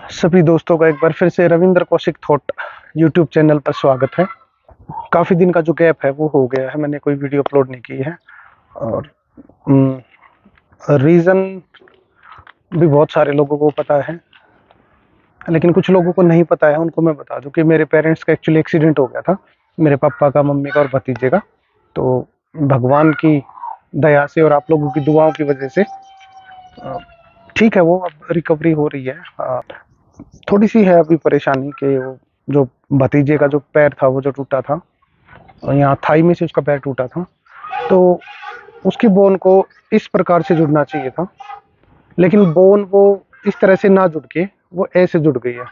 सभी दोस्तों का एक बार फिर से Ravindra Kaushik thought YouTube channel पर स्वागत है। काफ़ी दिन का जो गैप है वो हो गया है, मैंने कोई वीडियो अपलोड नहीं की है और रीज़न भी बहुत सारे लोगों को पता है, लेकिन कुछ लोगों को नहीं पता है। उनको मैं बता दूं कि मेरे पेरेंट्स का एक्चुअली एक्सीडेंट हो गया था, मेरे पापा का, मम्मी का और भतीजे का। तो भगवान की दया से और आप लोगों की दुआओं की वजह से ठीक है, वो अब रिकवरी हो रही है। थोड़ी सी है अभी परेशानी कि वो जो भतीजे का जो पैर था वो जो टूटा था, और यहाँ थाई में से उसका पैर टूटा था, तो उसकी बोन को इस प्रकार से जुड़ना चाहिए था, लेकिन बोन वो इस तरह से ना जुड़ के वो ऐसे जुड़ गई है।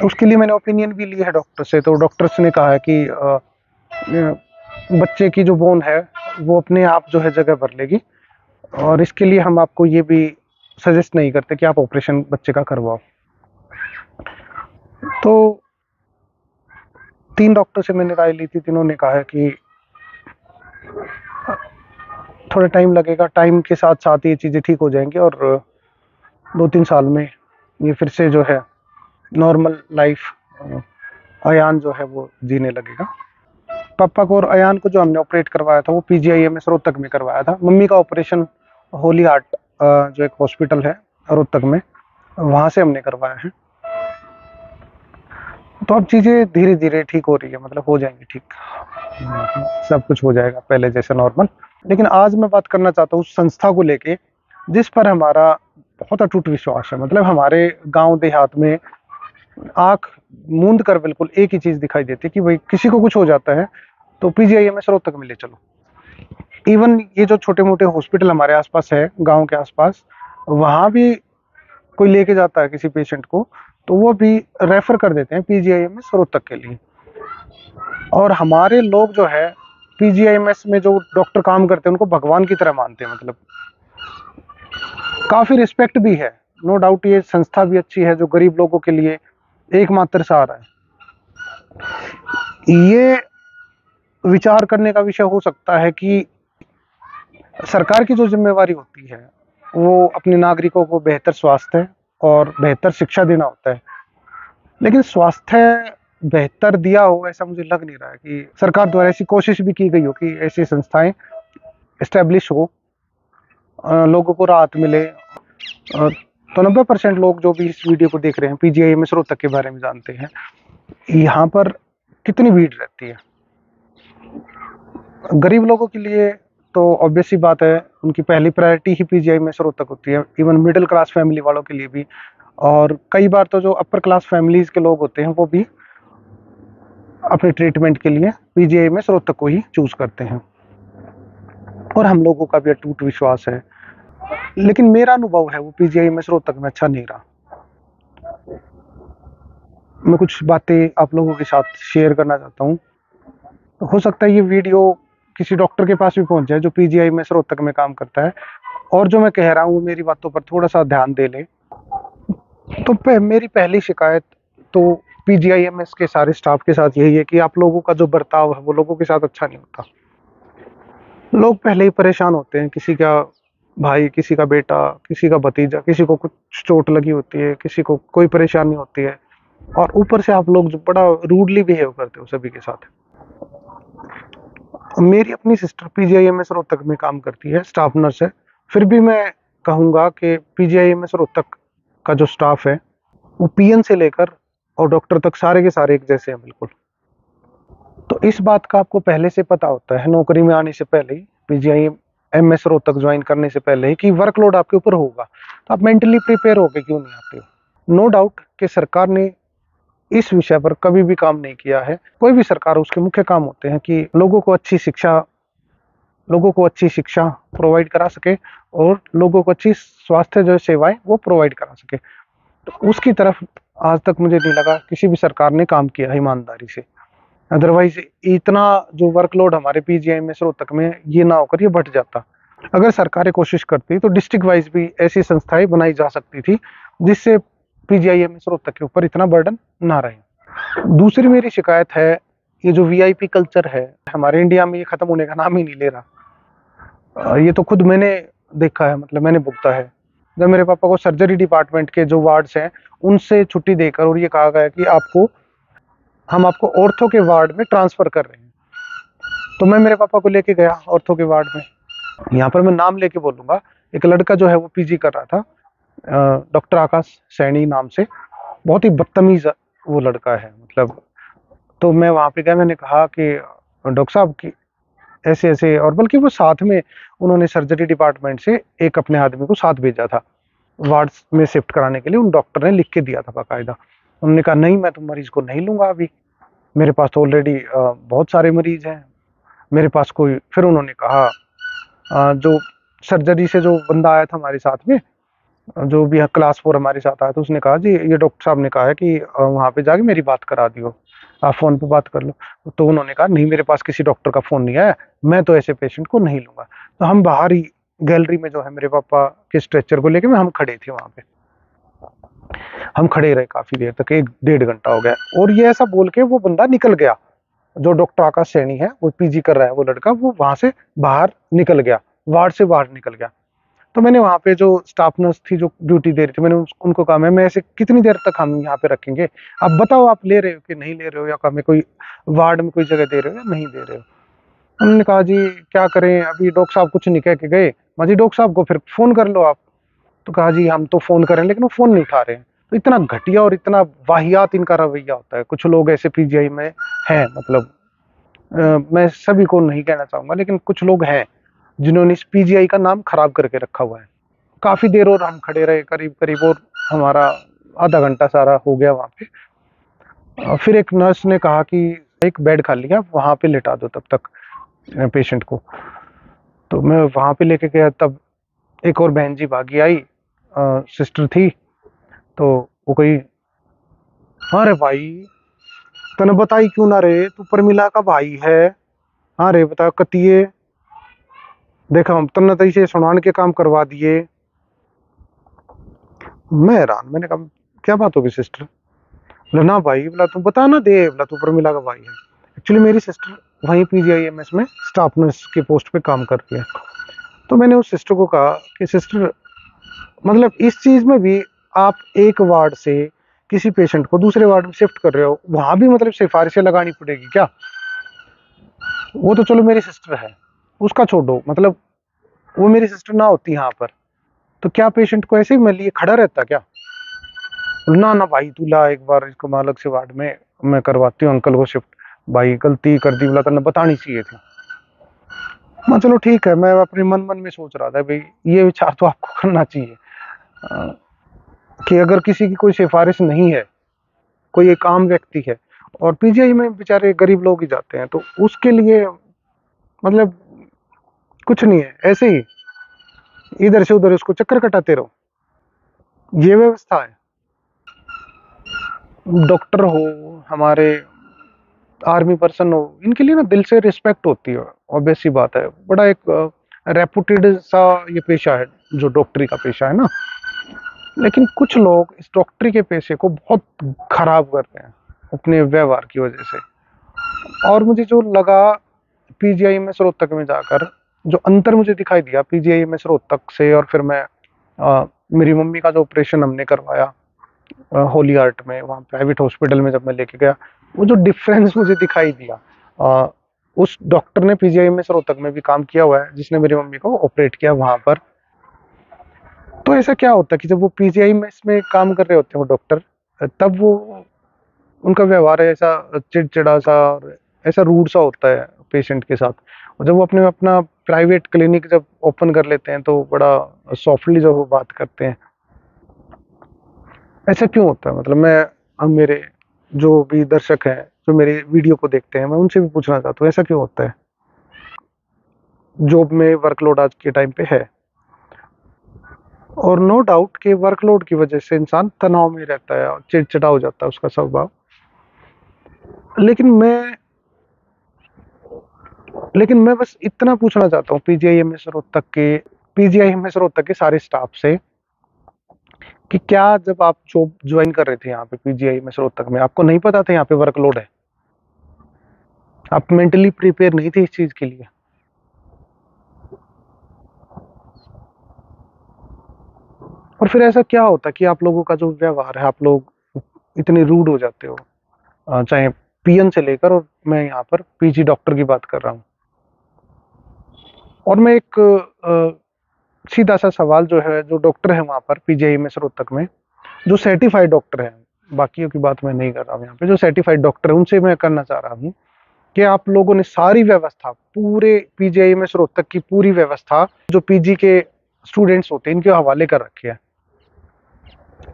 उसके लिए मैंने ओपिनियन भी लिया है डॉक्टर से, तो डॉक्टर्स ने कहा है कि बच्चे की जो बोन है वो अपने आप जो है जगह भर लेगी, और इसके लिए हम आपको ये भी सजेस्ट नहीं करते कि आप ऑपरेशन बच्चे का करवाओ। तो 3 डॉक्टर से मैंने राय ली थी, तीनों ने कहा है कि थोड़ा टाइम लगेगा, टाइम के साथ साथ ये चीज़ें ठीक हो जाएंगी और 2-3 साल में ये फिर से जो है नॉर्मल लाइफ अयान जो है वो जीने लगेगा। पापा को और अयान को जो हमने ऑपरेट करवाया था वो PGIMS रोहतक में करवाया था। मम्मी का ऑपरेशन होली हार्ट जो एक हॉस्पिटल है रोहतक में, वहाँ से हमने करवाया है। तो अब चीज़ें धीरे धीरे ठीक हो रही है, मतलब हो जाएंगी ठीक, सब कुछ हो जाएगा पहले जैसे नॉर्मल। लेकिन आज मैं बात करना चाहता हूँ उस संस्था को लेके जिस पर हमारा बहुत अटूट विश्वास है। मतलब हमारे गांव देहात में आंख मूंद कर बिल्कुल एक ही चीज दिखाई देती है कि भाई किसी को कुछ हो जाता है तो PGIMS रोहतक में ले चलो। इवन ये जो छोटे मोटे हॉस्पिटल हमारे आसपास है, गांव के आसपास, वहां भी कोई लेके जाता है किसी पेशेंट को तो वो भी रेफर कर देते हैं PGIMS रोहतक के लिए। और हमारे लोग जो है PGIMS में जो डॉक्टर काम करते हैं उनको भगवान की तरह मानते हैं, मतलब काफी रिस्पेक्ट भी है। नो डाउट ये संस्था भी अच्छी है जो गरीब लोगों के लिए एकमात्र सहारा है। ये विचार करने का विषय हो सकता है कि सरकार की जो जिम्मेवारी होती है वो अपने नागरिकों को बेहतर स्वास्थ्य और बेहतर शिक्षा देना होता है, लेकिन स्वास्थ्य बेहतर दिया हो ऐसा मुझे लग नहीं रहा है कि सरकार द्वारा ऐसी कोशिश भी की गई हो कि ऐसी संस्थाएं एस्टेब्लिश हो, लोगों को राहत मिले। तो 90% लोग जो भी इस वीडियो को देख रहे हैं PGIMS रोहतक के बारे में जानते हैं। यहाँ पर कितनी भीड़ रहती है गरीब लोगों के लिए, तो ऑब्वियस सी बात है उनकी पहली प्रायोरिटी ही PGIMS रोहतक होती है, इवन मिडिल क्लास फैमिली वालों के लिए भी। और कई बार तो जो अपर क्लास फैमिलीज के लोग होते हैं वो भी अपने ट्रीटमेंट के लिए PGIMS रोहतक को ही चूज करते हैं, और हम लोगों का भी अटूट विश्वास है। लेकिन मेरा अनुभव है वो PGIMS रोहतक में अच्छा नहीं रहा। मैं कुछ बातें आप लोगों के साथ शेयर करना चाहता हूँ। हो सकता है ये वीडियो किसी डॉक्टर के पास भी पहुंच जाए जो PGIMS रोहतक में काम करता है, और जो मैं कह रहा हूँ मेरी बातों पर थोड़ा सा ध्यान दे ले। तो मेरी पहली शिकायत तो PGIMS के सारे स्टाफ के साथ यही है कि आप लोगों का जो बर्ताव है वो लोगों के साथ अच्छा नहीं होता। लोग पहले ही परेशान होते हैं, किसी का भाई, किसी का बेटा, किसी का भतीजा, किसी को कुछ चोट लगी होती है, किसी को कोई परेशानी होती है, और ऊपर से आप लोग जो बड़ा रूडली बिहेव करते हो सभी के साथ। मेरी अपनी सिस्टर PGIMS रोहतक में काम करती है, स्टाफ नर्स है, फिर भी मैं कहूँगा कि PGIMS रोहतक का जो स्टाफ है वो PN से लेकर और डॉक्टर तक सारे के सारे एक जैसे हैं बिल्कुल। तो इस बात का आपको पहले से पता होता है, नौकरी में आने से पहले ही, PGIMS रोहतक ज्वाइन करने से पहले ही, कि वर्कलोड आपके ऊपर होगा, तो आप मेंटली प्रिपेयर होकर क्यों नहीं आते हो। नो डाउट कि सरकार ने इस विषय पर कभी भी काम नहीं किया है। कोई भी सरकार, उसके मुख्य काम होते हैं कि लोगों को अच्छी शिक्षा प्रोवाइड करा सके और लोगों को अच्छी स्वास्थ्य जो सेवाएं वो प्रोवाइड करा सके। तो उसकी तरफ आज तक मुझे नहीं लगा किसी भी सरकार ने काम किया ईमानदारी से। अदरवाइज इतना जो वर्कलोड हमारे PGIMS रोहतक में ये ना होकर ये बढ़ जाता। अगर सरकारें कोशिश करती तो डिस्ट्रिक्ट वाइज भी ऐसी संस्थाएं बनाई जा सकती थी जिससे PGIMS रोहतक के ऊपर इतना बर्डन ना रहे। दूसरी मेरी शिकायत है, ये जो VIP कल्चर है हमारे इंडिया में, ये खत्म होने का नाम ही नहीं ले रहा। ये तो खुद मैंने देखा है, मतलब मैंने भुगता है। जब मेरे पापा को सर्जरी डिपार्टमेंट के जो वार्ड्स हैं उनसे छुट्टी देकर और ये कहा गया कि हम आपको ऑर्थो के वार्ड में ट्रांसफर कर रहे हैं। तो मैं मेरे पापा को लेके गया ऑर्थो के वार्ड में। यहाँ पर मैं नाम लेके बोलूंगा, एक लड़का जो है वो पीजी कर रहा था, डॉक्टर आकाश सैनी नाम से। बहुत ही बदतमीज वो लड़का है मतलब। तो मैं वहां पे गया, मैंने कहा कि डॉक्टर साहब की ऐसे ऐसे, और बल्कि वो साथ में उन्होंने सर्जरी डिपार्टमेंट से एक अपने आदमी को साथ भेजा था वार्ड में शिफ्ट कराने के लिए। उन डॉक्टर ने लिख के दिया था बाकायदा। उन्होंने कहा नहीं, मैं तो मरीज को नहीं लूंगा अभी, मेरे पास तो ऑलरेडी बहुत सारे मरीज हैं मेरे पास कोई। फिर उन्होंने कहा जो सर्जरी से जो बंदा आया था हमारे साथ में, जो भी क्लास 4 हमारे साथ आया था, उसने कहा जी ये डॉक्टर साहब ने कहा है कि वहाँ पे जाके मेरी बात करा दियो, आप फोन पे बात कर लो। तो उन्होंने कहा नहीं, मेरे पास किसी डॉक्टर का फोन नहीं आया, मैं तो ऐसे पेशेंट को नहीं लूंगा। तो हम बाहर ही गैलरी में जो है मेरे पापा के स्ट्रेचर को लेके हम खड़े थे वहां पे। हम खड़े रहे काफी देर तक, 1-1.5 घंटा हो गया। और ये ऐसा बोल के वो बंदा निकल गया, जो डॉक्टर आकाश सैनी है, वो पीजी कर रहा है वो लड़का, वो वहां से बाहर निकल गया, वार्ड से बाहर निकल गया। तो मैंने वहां पे जो स्टाफ नर्स थी जो ड्यूटी दे रही थी, मैंने उनको कहा मैं ऐसे कितनी देर तक हम यहाँ पे रखेंगे, आप बताओ आप ले रहे हो कि नहीं ले रहे हो, या हमें कोई वार्ड में कोई जगह दे रहे हो या नहीं दे रहे हो। उन्होंने कहा जी क्या करें, अभी डॉक्टर साहब कुछ नहीं कह के गए। मैं जी डॉक्टर साहब को फिर फोन कर लो आप। तो कहा जी हम तो फोन करें, लेकिन वो फोन नहीं उठा रहे हैं। तो इतना घटिया और इतना वाहियात इनका रवैया होता है। कुछ लोग ऐसे पीजीआई में हैं, मतलब मैं सभी को नहीं कहना चाहूंगा, लेकिन कुछ लोग हैं जिन्होंने इस पीजीआई का नाम खराब करके रखा हुआ है। काफी देर और हम खड़े रहे, करीब करीब, और हमारा आधा घंटा सारा हो गया वहां पे। फिर एक नर्स ने कहा कि एक बेड खाली है, वहां पे लेटा दो तब तक पेशेंट को। तो मैं वहां पे लेके गया, तब एक और बहन जी भागी आई, सिस्टर थी। तो वो कही अरे भाई तने बताई क्यों ना रे, तू परमिला का भाई है। हाँ रे बता कतिये, देखा हम तन्ने तो इसे सुनान के काम करवा दिए। मैं हैरान, मैंने कहा क्या बात होगी सिस्टर। बोला ना भाई, बोला तू बता ना दे, बोला तू प्रमिला का भाई है। एक्चुअली मेरी सिस्टर वहीं पीजीआईएमएस में स्टाफ नर्स के पोस्ट पे काम करती है। तो मैंने उस सिस्टर को कहा कि सिस्टर, मतलब इस चीज में भी आप एक वार्ड से किसी पेशेंट को दूसरे वार्ड में शिफ्ट कर रहे हो, वहां भी मतलब सिफारिशें लगानी पड़ेगी क्या। वो तो चलो मेरी सिस्टर है, उसका छोड़ो, मतलब वो मेरी सिस्टर ना होती यहाँ पर तो क्या पेशेंट को ऐसे ही मैं लिए खड़ा रहता क्या। ना ना भाई तू ला एक बार इसको अलग से वार्ड में, मैं करवाती हूँ अंकल को शिफ्ट। भाई गलती कर दी, बोला करना बतानी चाहिए थी। मैं चलो ठीक है, मैं अपने मन मन में सोच रहा था भाई ये विचार तो आपको करना चाहिए कि अगर किसी की कोई सिफारिश नहीं है, कोई एक आम व्यक्ति है, और पीजीआई में बेचारे गरीब लोग ही जाते हैं, तो उसके लिए मतलब कुछ नहीं है, ऐसे ही इधर से उधर उसको चक्कर कटाते रहो, ये व्यवस्था है। डॉक्टर हो, हमारे आर्मी पर्सन हो, इनके लिए ना दिल से रिस्पेक्ट होती है, ऑब्वियस सी बात है। बड़ा एक रेपुटेड सा ये पेशा है जो डॉक्टरी का पेशा है ना। लेकिन कुछ लोग इस डॉक्टरी के पेशे को बहुत खराब कर रहे हैं अपने व्यवहार की वजह से। और मुझे जो लगा पीजीआई में रोहतक में जाकर, जो अंतर मुझे दिखाई दिया पीजीआई में रोहतक से, और फिर मैं मेरी मम्मी का जो ऑपरेशन हमने करवाया होली आर्ट में, वहाँ प्राइवेट हॉस्पिटल में जब मैं लेके गया, वो जो डिफरेंस मुझे दिखाई दिया, उस डॉक्टर ने पीजीआई में रोहतक में भी काम किया हुआ है जिसने मेरी मम्मी को ऑपरेट किया वहां पर। तो ऐसा क्या होता है कि जब वो पीजीआई में इसमें काम कर रहे होते हैं वो डॉक्टर, तब वो उनका व्यवहार ऐसा चिड़चिड़ा सा और ऐसा रूड सा होता है पेशेंट के साथ। और जब वो अपने अपना प्राइवेट क्लिनिक जब ओपन कर लेते हैं तो बड़ा सॉफ्टली जो वो बात करते हैं। ऐसा क्यों होता है, मतलब मैं, अब मेरे जो भी दर्शक हैं जो मेरे वीडियो को देखते हैं, मैं उनसे भी पूछना चाहता हूँ ऐसा क्यों होता है। जॉब में वर्कलोड आज के टाइम पे है, और नो डाउट कि वर्कलोड की वजह से इंसान तनाव में रहता है और चिड़चिड़ा हो जाता है उसका स्वभाव। लेकिन मैं लेकिन मैं बस इतना पूछना चाहता हूँ पीजीआईएमएस रोहतक के सारे स्टाफ से कि क्या जब आप जॉब ज्वाइन कर रहे थे यहाँ पे पीजीआईएमएस रोहतक में, आपको नहीं पता था यहाँ पे वर्कलोड है, आप मेंटली प्रिपेयर नहीं थे इस चीज के लिए। और फिर ऐसा क्या होता है कि आप लोगों का जो व्यवहार है, आप लोग इतने रूड हो जाते हो, चाहे पीएन से लेकर, और मैं यहाँ पर पीजी डॉक्टर की बात कर रहा हूँ। और मैं एक सीधा सा सवाल जो है, जो डॉक्टर है वहाँ पर पीजीआईएमएस रोहतक में, जो सर्टिफाइड डॉक्टर है, बाकियों की बात मैं नहीं कर रहा हूँ यहाँ पे, जो सर्टिफाइड डॉक्टर है उनसे मैं करना चाह रहा हूँ कि आप लोगों ने सारी व्यवस्था, पूरे पीजीआईएमएस रोहतक की पूरी व्यवस्था जो पीजी के स्टूडेंट्स होते हैं इनके हवाले कर रखी है।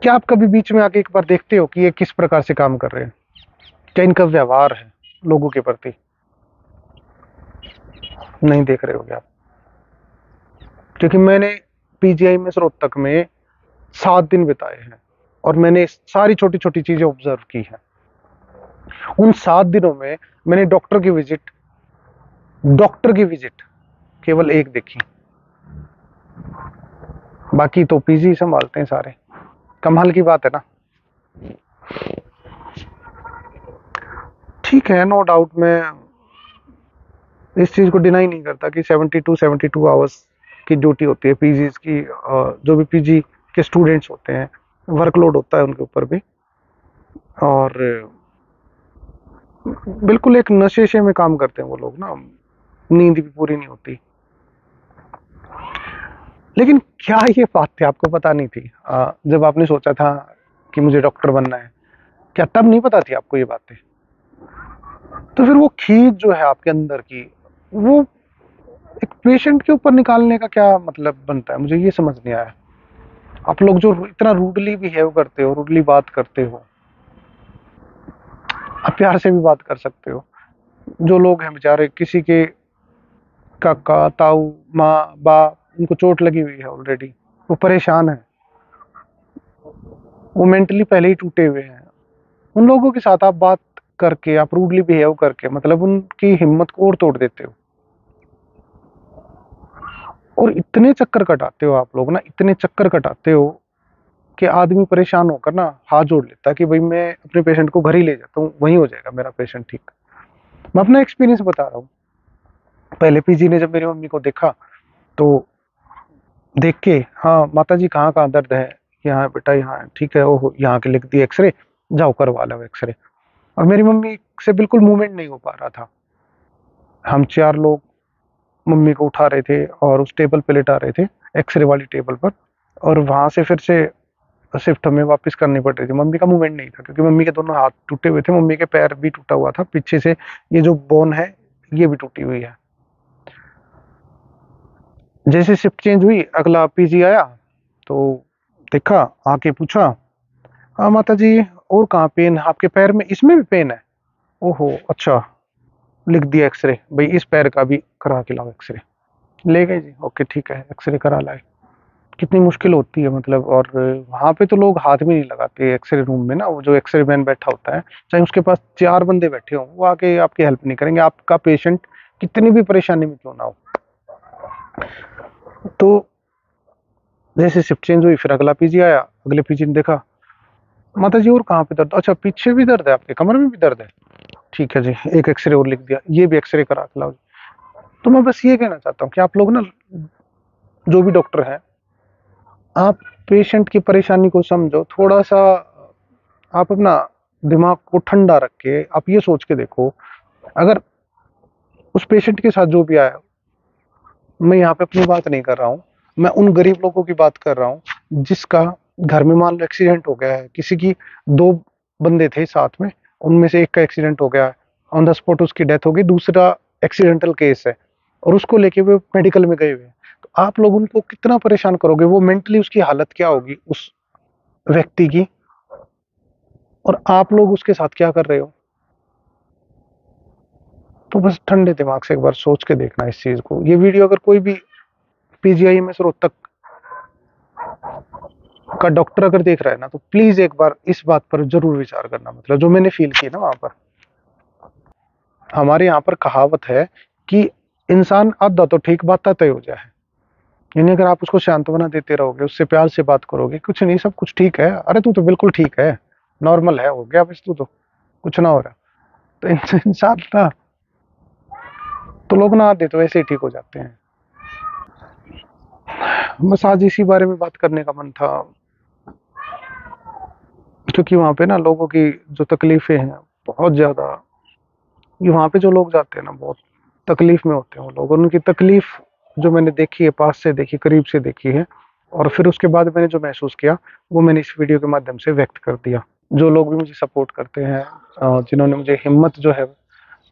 क्या आप कभी बीच में आके एक बार देखते हो कि ये किस प्रकार से काम कर रहे हैं, क्या इनका व्यवहार है लोगों के प्रति? नहीं देख रहे होगे आप, क्योंकि मैंने पीजीआईएमएस रोहतक में 7 दिन बिताए हैं और मैंने सारी छोटी छोटी चीजें ऑब्जर्व की हैं। उन 7 दिनों में मैंने डॉक्टर की विजिट केवल एक देखी, बाकी तो पीजी संभालते हैं सारे। कमाल की बात है ना। ठीक है, नो डाउट, मैं इस चीज को डिनाई नहीं करता कि 72 आवर्स की ड्यूटी होती है पीजी की। जो भी पीजी के स्टूडेंट्स होते हैं, वर्कलोड होता है उनके ऊपर भी, और बिल्कुल एक नशे से में काम करते हैं वो लोग ना, नींद भी पूरी नहीं होती। लेकिन क्या ये बात थी आपको पता नहीं थी जब आपने सोचा था कि मुझे डॉक्टर बनना है? क्या तब नहीं पता थी आपको ये बातें? तो फिर वो खींच जो है आपके अंदर की, वो एक पेशेंट के ऊपर निकालने का क्या मतलब बनता है, मुझे ये समझ नहीं आया। आप लोग जो इतना रूडली बिहेव करते हो, रूडली बात करते हो, आप प्यार से भी बात कर सकते हो। जो लोग हैं बेचारे, किसी के काका, ताऊ, माँ, बाप, उनको चोट लगी हुई है ऑलरेडी, वो परेशान है, वो मेंटली पहले ही टूटे हुए हैं। उन लोगों के साथ आप बात करके, आप रूडली बिहेव करके, मतलब उनकी हिम्मत को और तोड़ देते हो। और इतने चक्कर कटाते हो आप लोग ना, इतने चक्कर कटाते हो कि आदमी परेशान होकर ना हाथ जोड़ लेता है कि भाई मैं अपने पेशेंट को घर ही ले जाता हूँ, वहीं हो जाएगा मेरा पेशेंट ठीक। मैं अपना एक्सपीरियंस बता रहा हूँ। पहले पीजी ने जब मेरी मम्मी को देखा तो देख के, हाँ माता जी कहाँ कहाँ दर्द है, यहाँ है बेटा, यहाँ है, ठीक है, ओहो यहाँ के लिख दिए एक्सरे, जाओ करवा लो एक्सरे। और मेरी मम्मी से बिल्कुल मूवमेंट नहीं हो पा रहा था। हम 4 लोग मम्मी को उठा रहे थे और उस टेबल पे लेटा रहे थे, एक्सरे वाली टेबल पर, और वहां से फिर से शिफ्ट हमें वापस करनी पड़ रही थी। मम्मी का मूवमेंट नहीं था क्योंकि मम्मी के दोनों हाथ टूटे हुए थे, मम्मी के पैर भी टूटा हुआ था, पीछे से ये जो बोन है ये भी टूटी हुई है। जैसे शिफ्ट चेंज हुई, अगला पीजी आया तो देखा, आके पूछा, हाँ माता जी और कहाँ पेन, आपके पैर में इसमें भी पेन है? ओहो अच्छा, लिख दिया एक्सरे, भाई इस पैर का भी करा के लाओ एक्सरे। ले गए जी, ओके ठीक है, एक्सरे करा लाए। कितनी मुश्किल होती है मतलब। और वहां पे तो लोग हाथ भी नहीं लगाते एक्सरे रूम में ना, वो जो एक्सरे मैन बैठा होता है, चाहे उसके पास 4 बंदे बैठे हों, वो आके आपकी हेल्प नहीं करेंगे, आपका पेशेंट कितनी भी परेशानी में क्यों ना हो। तो जैसे शिफ्ट चेंज हुई, फिर अगला पीजी आया, अगले पीजी ने देखा, माता जी और कहाँ पे दर्द, अच्छा पीछे भी दर्द है, आपके कमर में भी दर्द है, ठीक है जी, एक एक्सरे और लिख दिया, ये भी एक्सरे करा के लाओ। तो मैं बस ये कहना चाहता हूँ कि आप लोग ना, जो भी डॉक्टर हैं, आप पेशेंट की परेशानी को समझो थोड़ा सा। आप अपना दिमाग को ठंडा रख के आप ये सोच के देखो, अगर उस पेशेंट के साथ जो भी आया, मैं यहाँ पे अपनी बात नहीं कर रहा हूँ, मैं उन गरीब लोगों की बात कर रहा हूँ जिसका घर में मान लो एक्सीडेंट हो गया है, किसी की 2 बंदे थे साथ में, उनमें से एक का एक्सीडेंट हो गया, ऑन द स्पॉट उसकी डेथ हो गई, दूसरा एक्सीडेंटल केस है और उसको लेके वो मेडिकल में गए हुए हैं। तो आप लोग उनको कितना परेशान करोगे, वो मेंटली उसकी हालत क्या होगी उस व्यक्ति की, और आप लोग उसके साथ क्या कर रहे हो। तो बस ठंडे दिमाग से एक बार सोच के देखना इस चीज को। ये वीडियो अगर कोई भी पीजीआई में से रोहतक का डॉक्टर अगर देख रहा है ना, तो प्लीज एक बार इस बात पर जरूर विचार करना, मतलब जो मैंने फील की ना वहां पर। हमारे यहाँ पर कहावत है कि इंसान आधा तो ठीक बात तय हो जाए, यानी अगर आप उसको सांत्वना देते रहोगे, उससे प्यार से बात करोगे, कुछ नहीं सब कुछ ठीक है, अरे तू तो बिल्कुल ठीक है, नॉर्मल है, हो गया बस, तू तो कुछ ना हो रहा, तो इंसान ना, तो लोग ना आधे तो ऐसे ही ठीक हो जाते हैं। बस आज इसी बारे में बात करने का मन था। क्योंकि वहाँ पे ना लोगों की जो तकलीफ़ें हैं बहुत ज़्यादा, ये वहाँ पे जो लोग जाते हैं ना बहुत तकलीफ़ में होते हैं वो लोग, और उनकी तकलीफ़ जो मैंने देखी है, पास से देखी, करीब से देखी है, और फिर उसके बाद मैंने जो महसूस किया, वो मैंने इस वीडियो के माध्यम से व्यक्त कर दिया। जो लोग भी मुझे सपोर्ट करते हैं, जिन्होंने मुझे हिम्मत जो है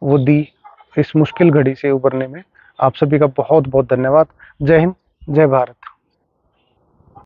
वो दी इस मुश्किल घड़ी से उभरने में, आप सभी का बहुत-बहुत धन्यवाद। जय हिंद, जय भारत।